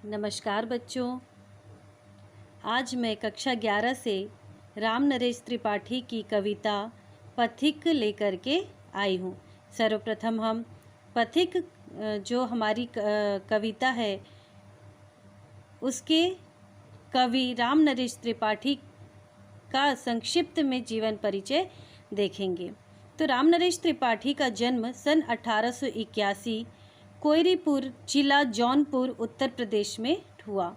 नमस्कार बच्चों। आज मैं कक्षा 11 से राम नरेश त्रिपाठी की कविता पथिक लेकर के आई हूँ। सर्वप्रथम हम पथिक जो हमारी कविता है उसके कवि राम नरेश त्रिपाठी का संक्षिप्त में जीवन परिचय देखेंगे। तो राम नरेश त्रिपाठी का जन्म सन 1881 कोयरीपुर जिला जौनपुर उत्तर प्रदेश में हुआ।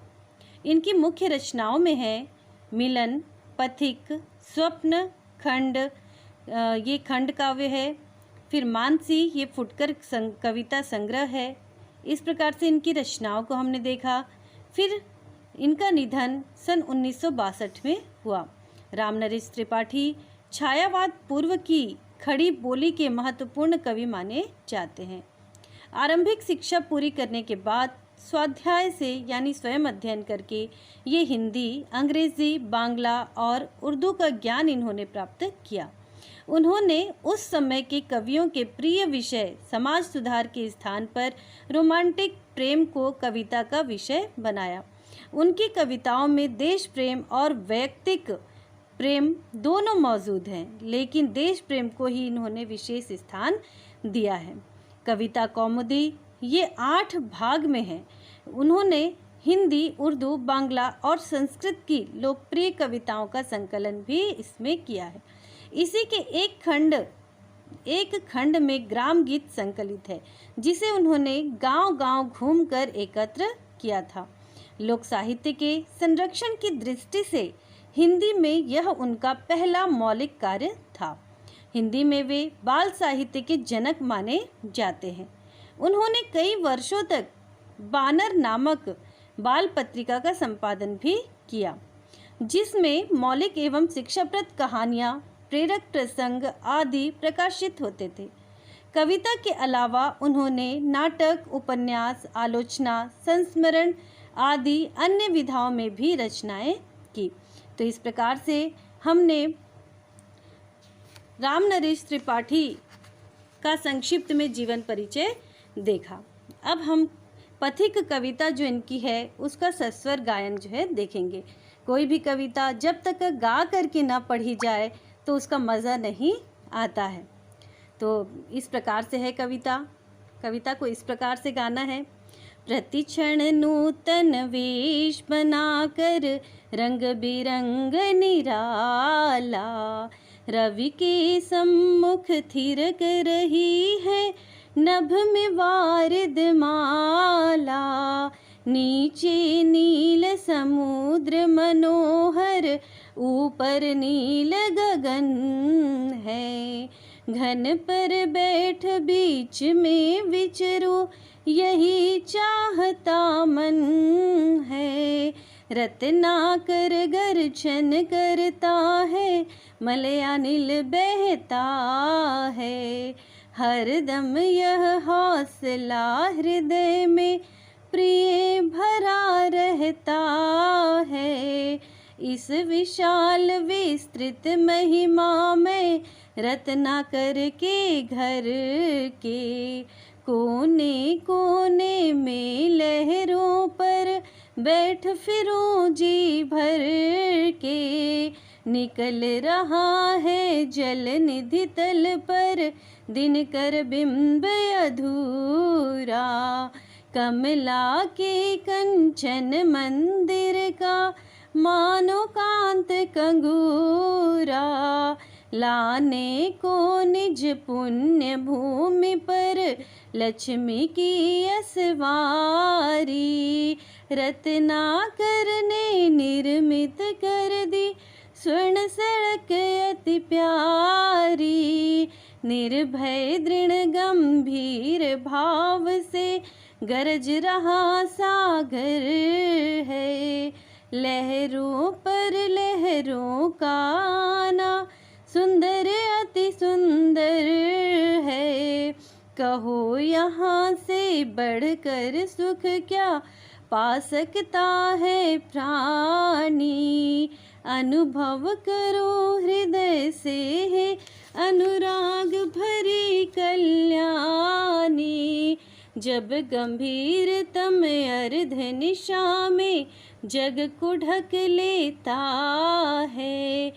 इनकी मुख्य रचनाओं में है मिलन, पथिक, स्वप्न, खंड, ये खंड काव्य है। फिर मानसी, ये फुटकर कविता संग्रह है। इस प्रकार से इनकी रचनाओं को हमने देखा। फिर इनका निधन सन 1962 में हुआ। राम नरेश त्रिपाठी छायावाद पूर्व की खड़ी बोली के महत्वपूर्ण कवि माने जाते हैं। आरंभिक शिक्षा पूरी करने के बाद स्वाध्याय से यानी स्वयं अध्ययन करके ये हिंदी, अंग्रेजी, बांग्ला और उर्दू का ज्ञान इन्होंने प्राप्त किया। उन्होंने उस समय के कवियों के प्रिय विषय समाज सुधार के स्थान पर रोमांटिक प्रेम को कविता का विषय बनाया। उनकी कविताओं में देश प्रेम और वैयक्तिक प्रेम दोनों मौजूद हैं, लेकिन देश प्रेम को ही इन्होंने विशेष स्थान दिया है। कविता कौमुदी ये 8 भाग में है। उन्होंने हिंदी, उर्दू, बांग्ला और संस्कृत की लोकप्रिय कविताओं का संकलन भी इसमें किया है। इसी के एक खंड में ग्राम गीत संकलित है, जिसे उन्होंने गांव-गांव घूमकर एकत्र किया था। लोक साहित्य के संरक्षण की दृष्टि से हिंदी में यह उनका पहला मौलिक कार्य था। हिंदी में वे बाल साहित्य के जनक माने जाते हैं। उन्होंने कई वर्षों तक बानर नामक बाल पत्रिका का संपादन भी किया, जिसमें मौलिक एवं शिक्षाप्रद कहानियाँ, प्रेरक प्रसंग आदि प्रकाशित होते थे। कविता के अलावा उन्होंने नाटक, उपन्यास, आलोचना, संस्मरण आदि अन्य विधाओं में भी रचनाएं की। तो इस प्रकार से हमने राम नरेश त्रिपाठी का संक्षिप्त में जीवन परिचय देखा। अब हम पथिक कविता जो इनकी है उसका सस्वर गायन जो है देखेंगे। कोई भी कविता जब तक गा करके ना पढ़ी जाए तो उसका मज़ा नहीं आता है। तो इस प्रकार से है कविता को इस प्रकार से गाना है। प्रतिक्षण नूतन वेश बनाकर रंग बिरंग निराला, रवि के सम्मुख थिरक रही है नभ में वारिद माला। नीचे नील समुद्र मनोहर, ऊपर नील गगन है। घन पर बैठ बीच में विचरो, यही चाहता मन है। रत्नाकर गर्जन करता है, मलयानिल बहता है। हरदम यह हौसला हृदय में प्रिय भरा रहता है। इस विशाल विस्तृत महिमा में रत्नाकर के घर के कोने कोने में लहरों पर बैठ फिरूं जी भर के। निकल रहा है जल निधि तल पर दिनकर बिंब अधूरा। कमला के कंचन मंदिर का मानो कांत कंगूरा। लाने को निज पुण्य भूमि पर लक्ष्मी की असवारी। रत्नाकर ने निर्मित कर दी स्वर्ण सड़क अति प्यारी। निर्भय दृढ़ गंभीर भाव से गरज रहा सागर है। लहरों पर लहरों का आना सुंदर अति सुंदर है। कहो यहाँ से बढ़कर सुख क्या पा सकता है प्राणी। अनुभव करो हृदय से है अनुराग भरी कल्याणी। जब गंभीरतम अर्ध निशा में जग को ढक लेता है,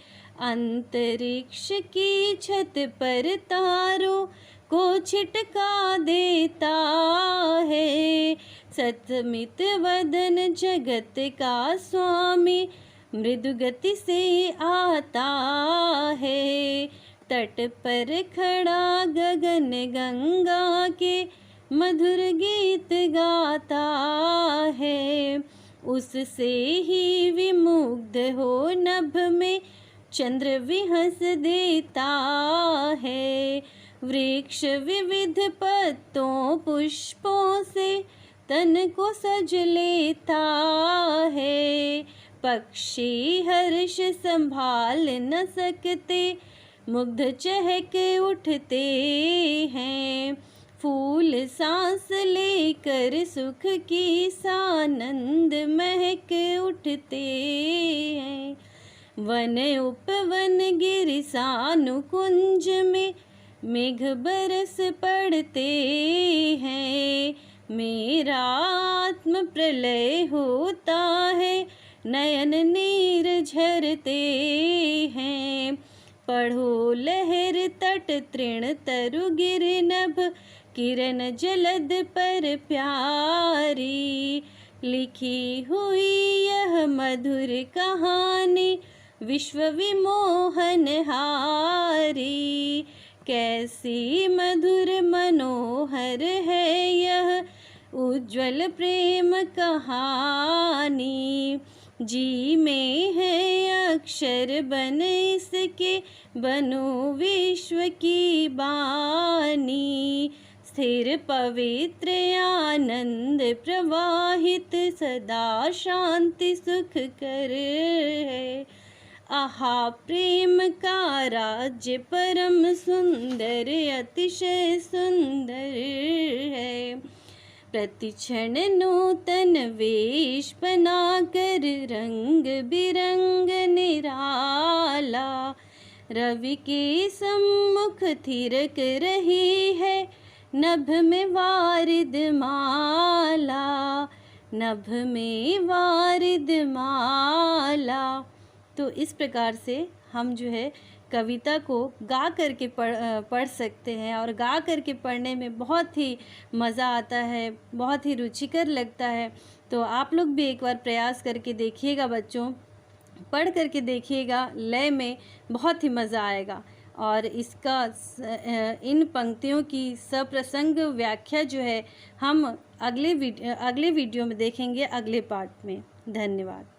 अंतरिक्ष की छत पर तारों को छिटका देता है। सतमित वदन जगत का स्वामी मृदु गति से आता है। तट पर खड़ा गगन गंगा के मधुर गीत गाता है। उससे ही विमुग्ध हो नभ में चंद्र विहस देता है। वृक्ष विविध पत्तों पुष्पों से तन को सज लेता है। पक्षी हर्ष संभाल न सकते मुग्ध चहक उठते हैं। फूल सांस लेकर सुख की सानंद महक उठते हैं। वन उपवन गिर सानुकुंज में मेघ बरस पड़ते हैं। मेरा आत्म प्रलय होता है, नयन नीर झरते हैं। पढ़ो लहर तट तृण तरु गिर नभ किरण जलद पर प्यारी। लिखी हुई यह मधुर कहानी विश्व विमोहन हारी। कैसी मधुर मनोहर है यह उज्ज्वल प्रेम कहानी। जी में है अक्षर बन इसके, बनो विश्व की बानी। स्थिर पवित्र आनंद प्रवाहित सदा शांति सुख कर है। आहा प्रेम का राज्य परम सुंदर अतिशय सुंदर है। प्रतिक्षण नूतन वेश बनाकर रंग बिरंग निराला। रवि के सम्मुख थिरक रही है नभ में वारिद माला। नभ में वारिद माला। तो इस प्रकार से हम जो है कविता को गा करके पढ़ सकते हैं, और गा करके पढ़ने में बहुत ही मज़ा आता है, बहुत ही रुचिकर लगता है। तो आप लोग भी एक बार प्रयास करके देखिएगा बच्चों, पढ़ करके देखिएगा, लय में बहुत ही मज़ा आएगा। और इसका इन पंक्तियों की सप्रसंग व्याख्या जो है हम अगले वीडियो में देखेंगे, अगले पार्ट में। धन्यवाद।